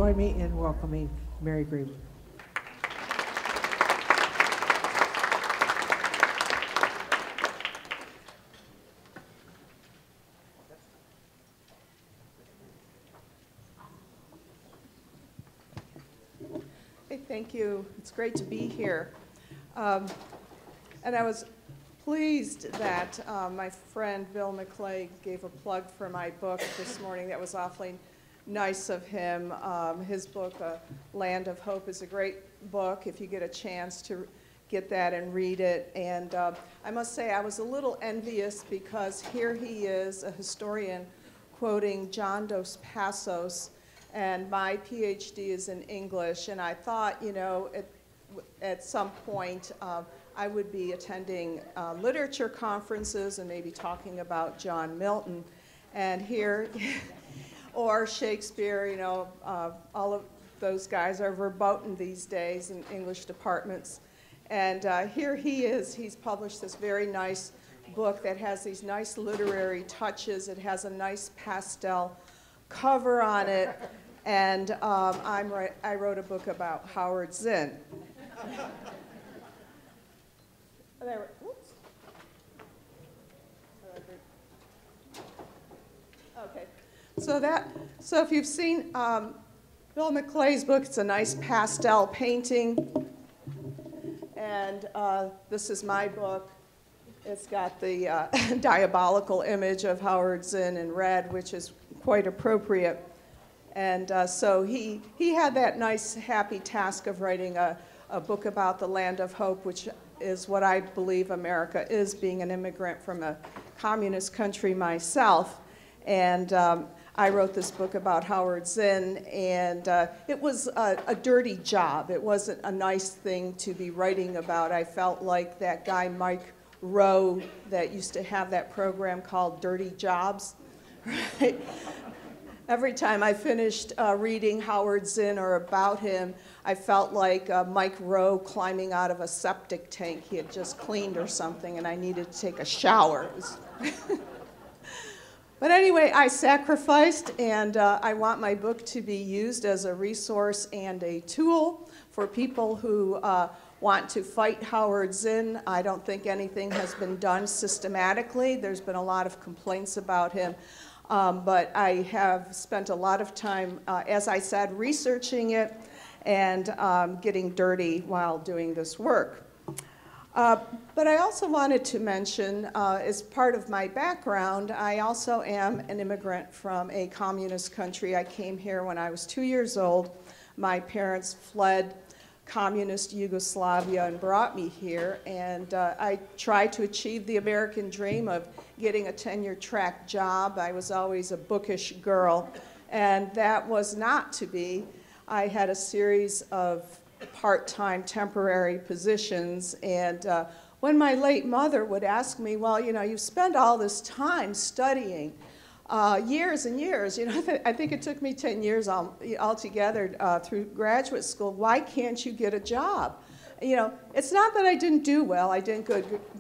join me in welcoming Mary Grabar. Hey, thank you. It's great to be here. And I was pleased that my friend Bill McClay gave a plug for my book this morning. That was awfully nice of him. His book, Land of Hope, is a great book if you get a chance to get that and read it. And I must say I was a little envious because here he is, a historian, quoting John Dos Passos, and my PhD is in English, and I thought, you know, at some point I would be attending literature conferences and maybe talking about John Milton, and here, or Shakespeare, you know, all of those guys are verboten these days in English departments. And here he is. He's published this very nice book that has these nice literary touches. It has a nice pastel cover on it. And I wrote a book about Howard Zinn. Okay. So if you've seen Bill McClay's book, it's a nice pastel painting. And this is my book. It's got the diabolical image of Howard Zinn in red, which is quite appropriate. And so he had that nice, happy task of writing a book about the Land of Hope, which is what I believe America is, being an immigrant from a communist country myself. And I wrote this book about Howard Zinn, and it was a dirty job. It wasn't a nice thing to be writing about. I felt like that guy Mike Rowe that used to have that program called Dirty Jobs, right? Every time I finished reading Howard Zinn or about him, I felt like Mike Rowe climbing out of a septic tank he had just cleaned or something, and I needed to take a shower. But anyway, I sacrificed, and I want my book to be used as a resource and a tool for people who want to fight Howard Zinn. I don't think anything has been done systematically. There's been a lot of complaints about him. But I have spent a lot of time, as I said, researching it and getting dirty while doing this work. But I also wanted to mention, as part of my background, I also am an immigrant from a communist country. I came here when I was 2 years old. My parents fled communist Yugoslavia and brought me here, and I tried to achieve the American dream of getting a tenure track job. I was always a bookish girl, and that was not to be. I had a series of part-time temporary positions, and when my late mother would ask me, well, you know, you spend all this time studying, years and years, you know, I think it took me 10 years altogether through graduate school. Why can't you get a job? You know, it's not that I didn't do well. I didn't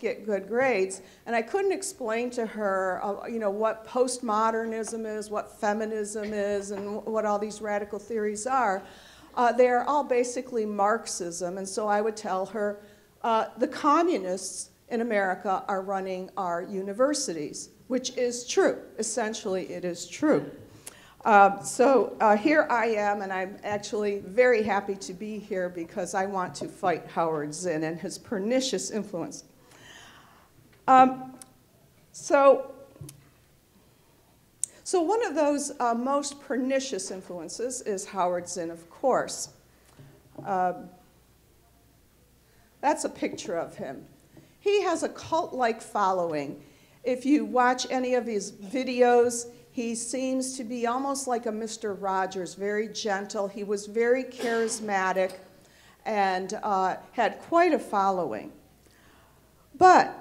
get good grades, and I couldn't explain to her, you know, what postmodernism is, what feminism is, and what all these radical theories are. They're all basically Marxism, and so I would tell her, the communists in America are running our universities, which is true. Essentially, it is true. So here I am, and I'm actually very happy to be here because I want to fight Howard Zinn and his pernicious influence. So one of those most pernicious influences is Howard Zinn, of course. That's a picture of him. He has a cult-like following. If you watch any of his videos, he seems to be almost like a Mr. Rogers, very gentle. He was very charismatic and had quite a following. But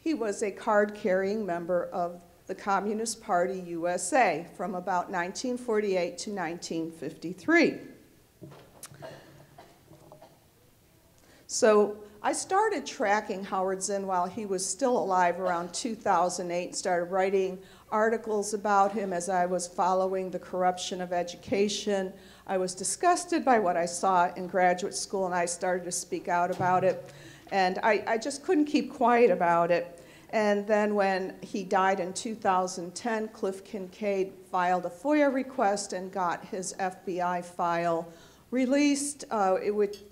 he was a card-carrying member of the Communist Party USA from about 1948 to 1953. So I started tracking Howard Zinn while he was still alive around 2008, started writing articles about him as I was following the corruption of education. I was disgusted by what I saw in graduate school, and I started to speak out about it. And I just couldn't keep quiet about it. And then when he died in 2010, Cliff Kincaid filed a FOIA request and got his FBI file released,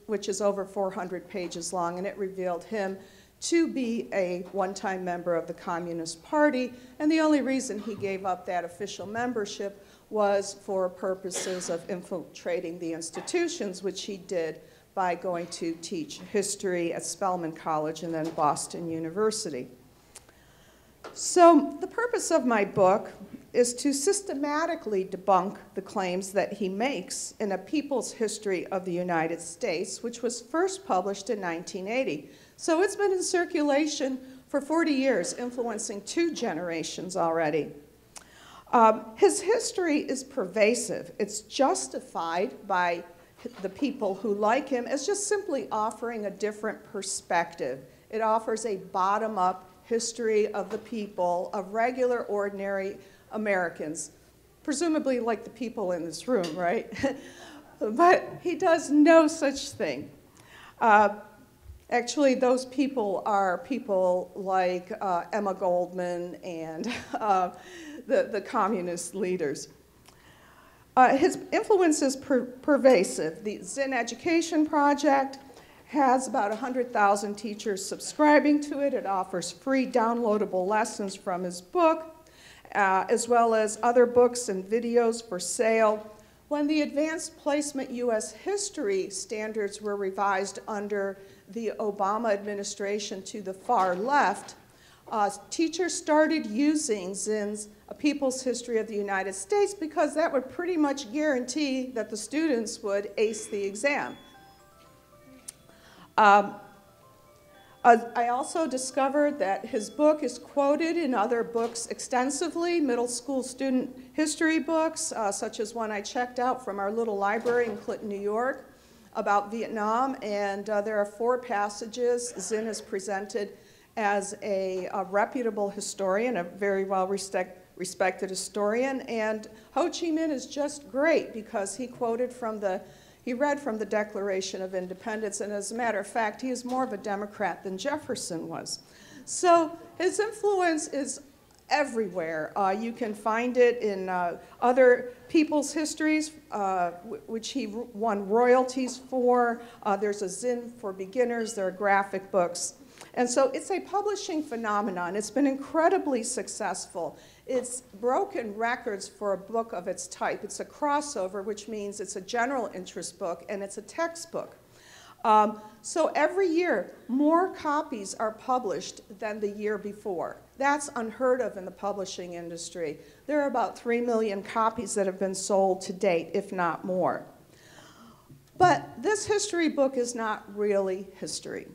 which is over 400 pages long, and it revealed him to be a one-time member of the Communist Party, and the only reason he gave up that official membership was for purposes of infiltrating the institutions, which he did by going to teach history at Spelman College and then Boston University. So the purpose of my book is to systematically debunk the claims that he makes in A People's History of the United States, which was first published in 1980. So it's been in circulation for 40 years, influencing 2 generations already. His history is pervasive. It's justified by the people who like him as just simply offering a different perspective. It offers a bottom-up history of the people, of regular, ordinary Americans, presumably like the people in this room, right? But he does no such thing. Actually, those people are people like Emma Goldman and the communist leaders. His influence is pervasive. The Zinn Education Project has about 100,000 teachers subscribing to it. It offers free downloadable lessons from his book, as well as other books and videos for sale. When the Advanced Placement U.S. History standards were revised under the Obama administration to the far left, teachers started using Zinn's A People's History of the United States because that would pretty much guarantee that the students would ace the exam. I also discovered that his book is quoted in other books extensively, middle school student history books, such as one I checked out from our little library in Clinton, New York, about Vietnam, and there are 4 passages. Zinn is presented as a reputable historian, a very well-respected historian, and Ho Chi Minh is just great because he read from the Declaration of Independence, and as a matter of fact, he is more of a Democrat than Jefferson was. So his influence is everywhere. You can find it in other people's histories, which he won royalties for. There's a Zinn for beginners. There are graphic books. And so it's a publishing phenomenon. It's been incredibly successful. It's broken records for a book of its type. It's a crossover, which means it's a general interest book, and it's a textbook. So every year, more copies are published than the year before. That's unheard of in the publishing industry. There are about 3 million copies that have been sold to date, if not more. But this history book is not really history.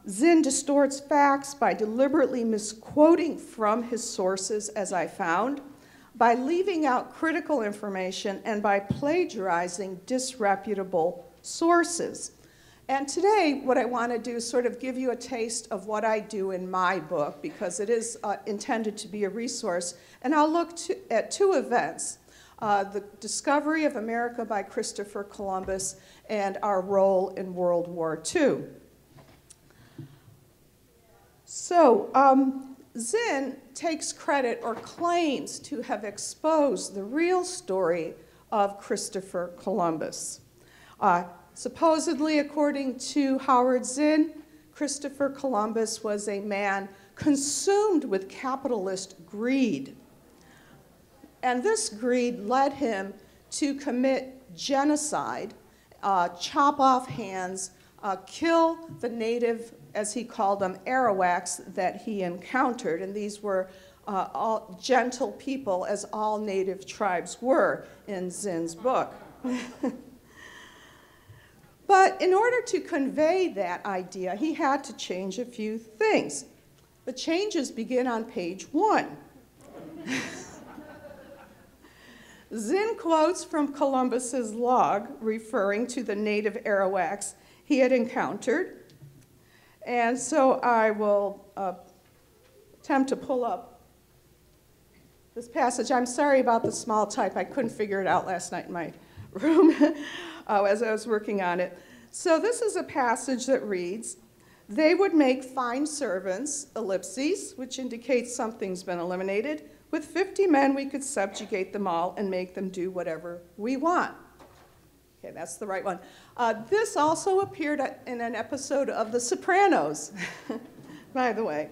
Zinn distorts facts by deliberately misquoting from his sources, as I found, by leaving out critical information, and by plagiarizing disreputable sources. And today, what I want to do is sort of give you a taste of what I do in my book, because it is intended to be a resource. And I'll look at 2 events, the discovery of America by Christopher Columbus and our role in World War II. So Zinn takes credit or claims to have exposed the real story of Christopher Columbus. Supposedly, according to Howard Zinn, Christopher Columbus was a man consumed with capitalist greed. And this greed led him to commit genocide, chop off hands, kill the native, as he called them, Arawaks that he encountered. And these were all gentle people, as all native tribes were in Zinn's book. But in order to convey that idea, he had to change a few things. The changes begin on page 1. Zinn quotes from Columbus's log referring to the native Arawaks he had encountered. And so I will attempt to pull up this passage. I'm sorry about the small type. I couldn't figure it out last night in my room as I was working on it. So this is a passage that reads, "They would make fine servants, ellipses, which indicates something's been eliminated. With 50 men, we could subjugate them all and make them do whatever we want." Okay, that's the right one. This also appeared in an episode of The Sopranos, by the way.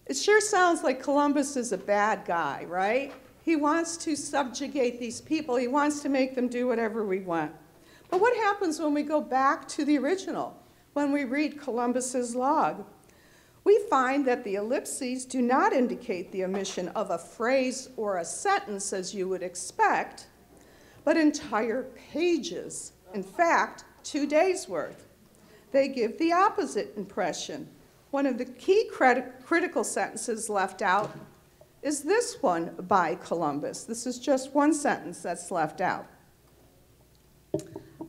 It sure sounds like Columbus is a bad guy, right? He wants to subjugate these people. He wants to make them do whatever we want. But what happens when we go back to the original, when we read Columbus's log? We find that the ellipses do not indicate the omission of a phrase or a sentence as you would expect, but entire pages. In fact, 2 days' worth. They give the opposite impression. One of the key critical sentences left out is this one by Columbus. This is just one sentence that's left out.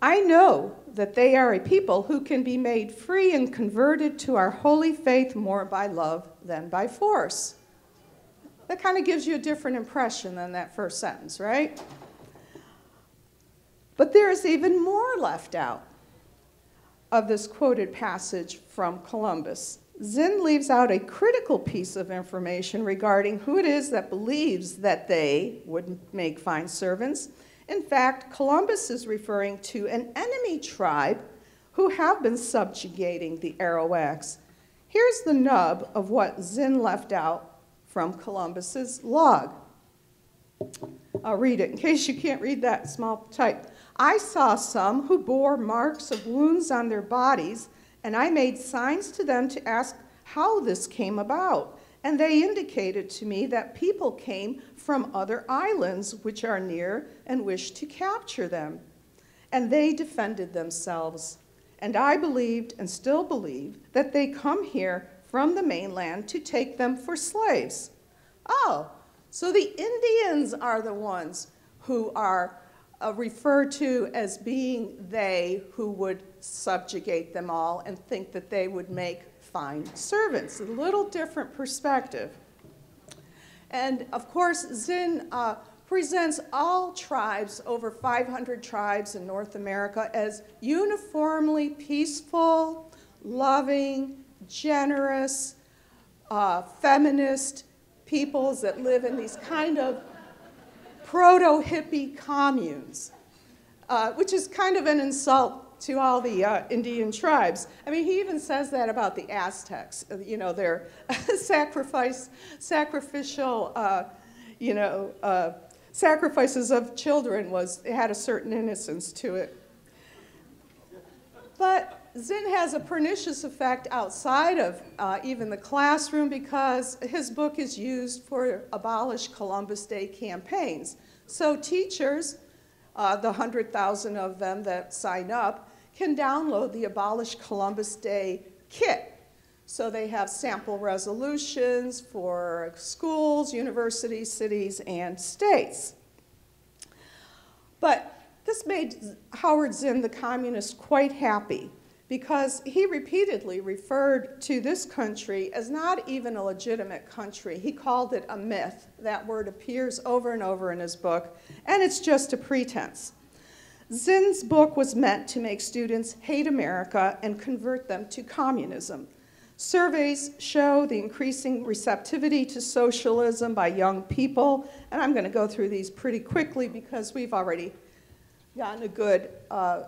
"I know that they are a people who can be made free and converted to our holy faith more by love than by force." That kind of gives you a different impression than that first sentence, right? But there is even more left out of this quoted passage from Columbus. Zinn leaves out a critical piece of information regarding who it is that believes that they would make fine servants. In fact, Columbus is referring to an enemy tribe who have been subjugating the Arawaks. Here's the nub of what Zinn left out from Columbus's log. I'll read it in case you can't read that small type. "I saw some who bore marks of wounds on their bodies, and I made signs to them to ask how this came about. And they indicated to me that people came from other islands which are near and wished to capture them. And they defended themselves. And I believed and still believe that they come here from the mainland to take them for slaves." Oh, so the Indians are the ones who are referred to as being they who would subjugate them all and think that they would make fine servants. A little different perspective. And of course, Zinn presents all tribes, over 500 tribes in North America, as uniformly peaceful, loving, generous, feminist peoples that live in these kind of proto-hippie communes, which is kind of an insult to all the Indian tribes. I mean, he even says that about the Aztecs. You know, their sacrifices of children had a certain innocence to it. But Zinn has a pernicious effect outside of even the classroom because his book is used for abolish Columbus Day campaigns. So teachers, the 100,000 of them that sign up, can download the Abolish Columbus Day kit. So they have sample resolutions for schools, universities, cities, and states. But this made Howard Zinn, the communist, quite happy because he repeatedly referred to this country as not even a legitimate country. He called it a myth. That word appears over and over in his book, and it's just a pretense. Zinn's book was meant to make students hate America and convert them to communism. Surveys show the increasing receptivity to socialism by young people, and I'm going to go through these pretty quickly because we've already gotten a good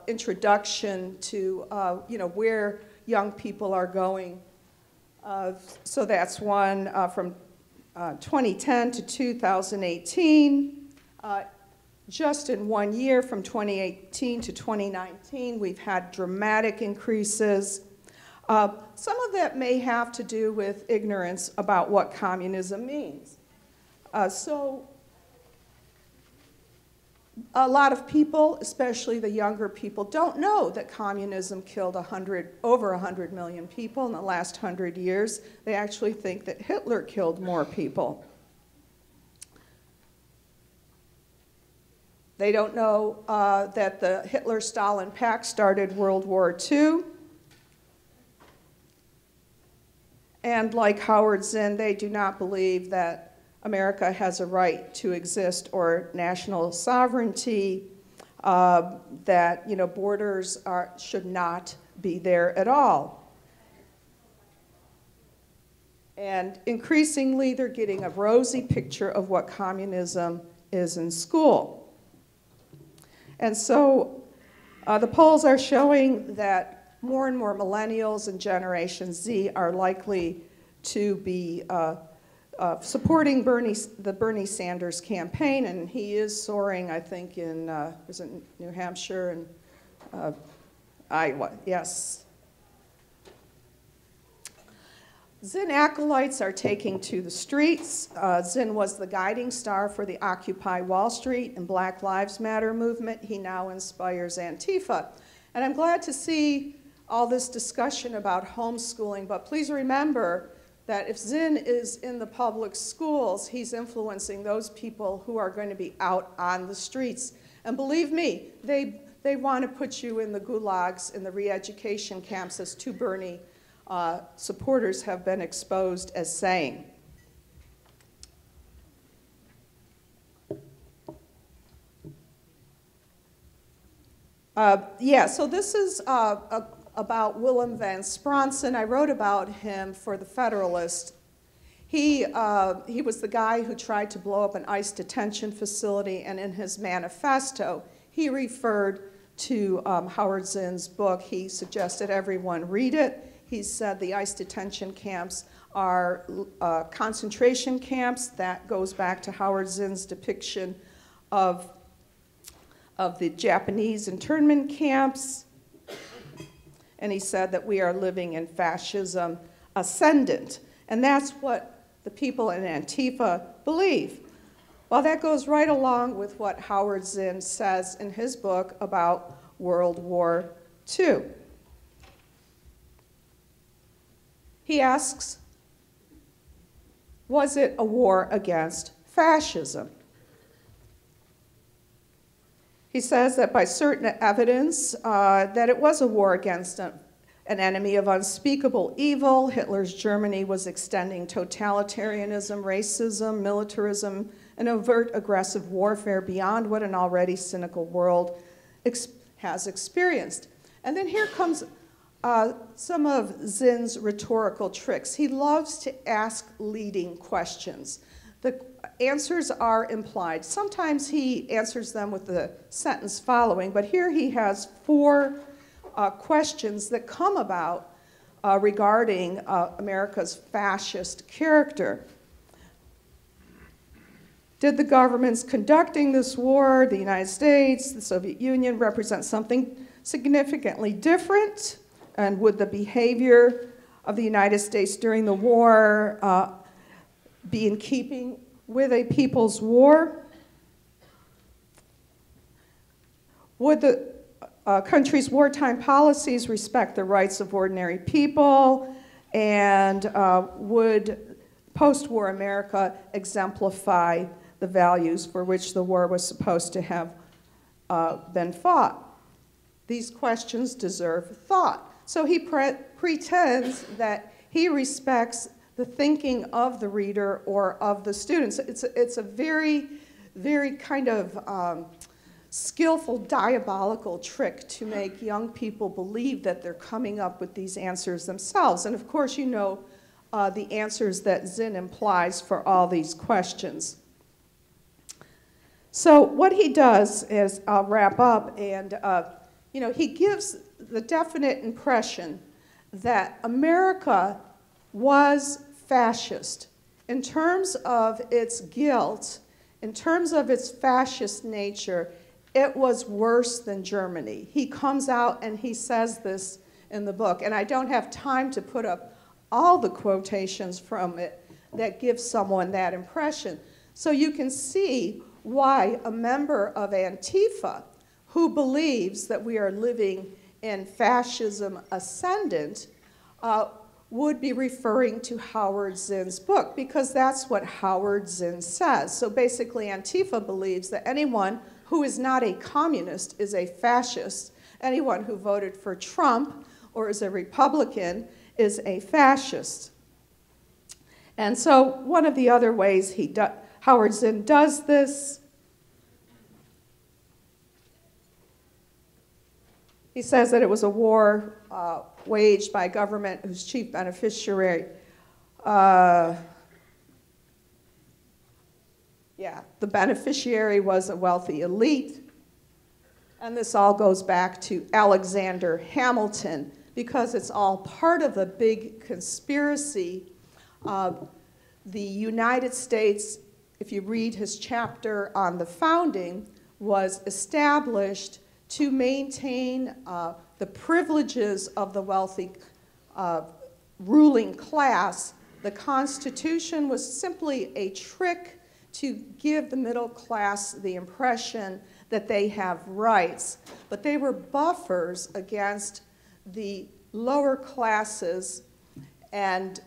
introduction to where young people are going. So that's one from 2010 to 2018. Just in 1 year, from 2018 to 2019, we've had dramatic increases. Some of that may have to do with ignorance about what communism means. So a lot of people, especially the younger people, don't know that communism killed over 100 million people in the last 100 years. They actually think that Hitler killed more people. They don't know that the Hitler-Stalin Pact started World War II. And like Howard Zinn, they do not believe that America has a right to exist or national sovereignty, that borders should not be there at all. And increasingly, they're getting a rosy picture of what communism is in school. And so the polls are showing that more and more millennials and Generation Z are likely to be supporting the Bernie Sanders campaign, and he is soaring, I think, in is it New Hampshire and Iowa? Yes. Zinn acolytes are taking to the streets. Zinn was the guiding star for the Occupy Wall Street and Black Lives Matter movement. He now inspires Antifa. And I'm glad to see all this discussion about homeschooling, but please remember that if Zinn is in the public schools, he's influencing those people who are going to be out on the streets. And believe me, they want to put you in the gulags, in the re-education camps, as two Bernie supporters have been exposed as saying. So this is about Willem Vance Bronson. I wrote about him for the Federalist. He was the guy who tried to blow up an ICE detention facility, and in his manifesto, he referred to Howard Zinn's book. He suggested everyone read it. He said the ICE detention camps are concentration camps. That goes back to Howard Zinn's depiction of the Japanese internment camps. And he said that we are living in fascism ascendant. And that's what the people in Antifa believe. Well, that goes right along with what Howard Zinn says in his book about World War II. He asks, was it a war against fascism? He says that by certain evidence that it was a war against an enemy of unspeakable evil. Hitler's Germany was extending totalitarianism, racism, militarism, and overt aggressive warfare beyond what an already cynical world has experienced. And then here comes some of Zinn's rhetorical tricks. He loves to ask leading questions. The answers are implied. Sometimes he answers them with the sentence following, but here he has four questions that come about regarding America's fascist character. Did the governments conducting this war, the United States, the Soviet Union, represent something significantly different? And would the behavior of the United States during the war be in keeping with a people's war? Would the country's wartime policies respect the rights of ordinary people? And would post-war America exemplify the values for which the war was supposed to have been fought? These questions deserve thought. So he pretends that he respects the thinking of the reader or of the students. It's a very, very kind of skillful, diabolical trick to make young people believe that they're coming up with these answers themselves. And of course, you know the answers that Zinn implies for all these questions. So what he does is, I'll wrap up, and he gives the definite impression that America was fascist in terms of its guilt, in terms of its fascist nature. It was worse than Germany. He comes out and he says this in the book, and I don't have time to put up all the quotations from it that give someone that impression. So you can see why a member of Antifa who believes that we are living in fascism ascendant would be referring to Howard Zinn's book, because that's what Howard Zinn says. So basically, Antifa believes that anyone who is not a communist is a fascist. Anyone who voted for Trump or is a Republican is a fascist. And so one of the other ways Howard Zinn does this, he says that it was a war waged by a government whose chief beneficiary, the beneficiary was a wealthy elite. And this all goes back to Alexander Hamilton, because it's all part of a big conspiracy. The United States, if you read his chapter on the founding, was established to maintain the privileges of the wealthy ruling class. The Constitution was simply a trick to give the middle class the impression that they have rights, but they were buffers against the lower classes, and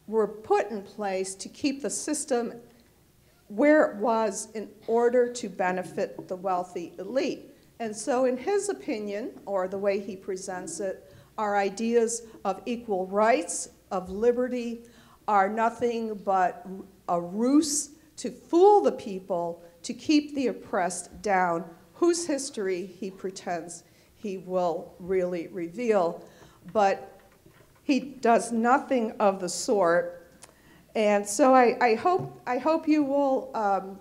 were put in place to keep the system where it was in order to benefit the wealthy elite. And so in his opinion, or the way he presents it, our ideas of equal rights, of liberty, are nothing but a ruse to fool the people, to keep the oppressed down, whose history he pretends he will really reveal. But he does nothing of the sort. And so I hope you will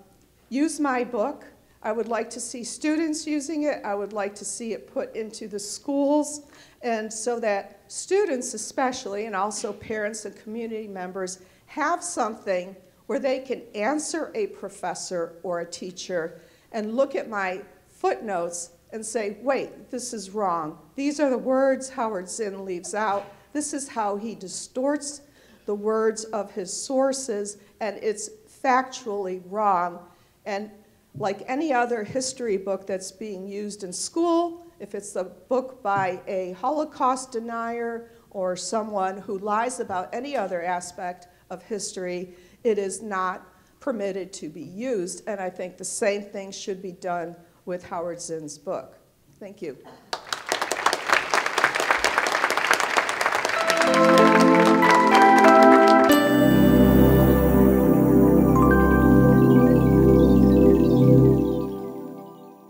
use my book. I would like to see students using it. I would like to see it put into the schools, and so that students especially, and also parents and community members, have something where they can answer a professor or a teacher and look at my footnotes and say, wait, this is wrong. These are the words Howard Zinn leaves out. This is how he distorts the words of his sources, and it's factually wrong. And like any other history book that's being used in school, if it's a book by a Holocaust denier or someone who lies about any other aspect of history, it is not permitted to be used. And I think the same thing should be done with Howard Zinn's book. Thank you.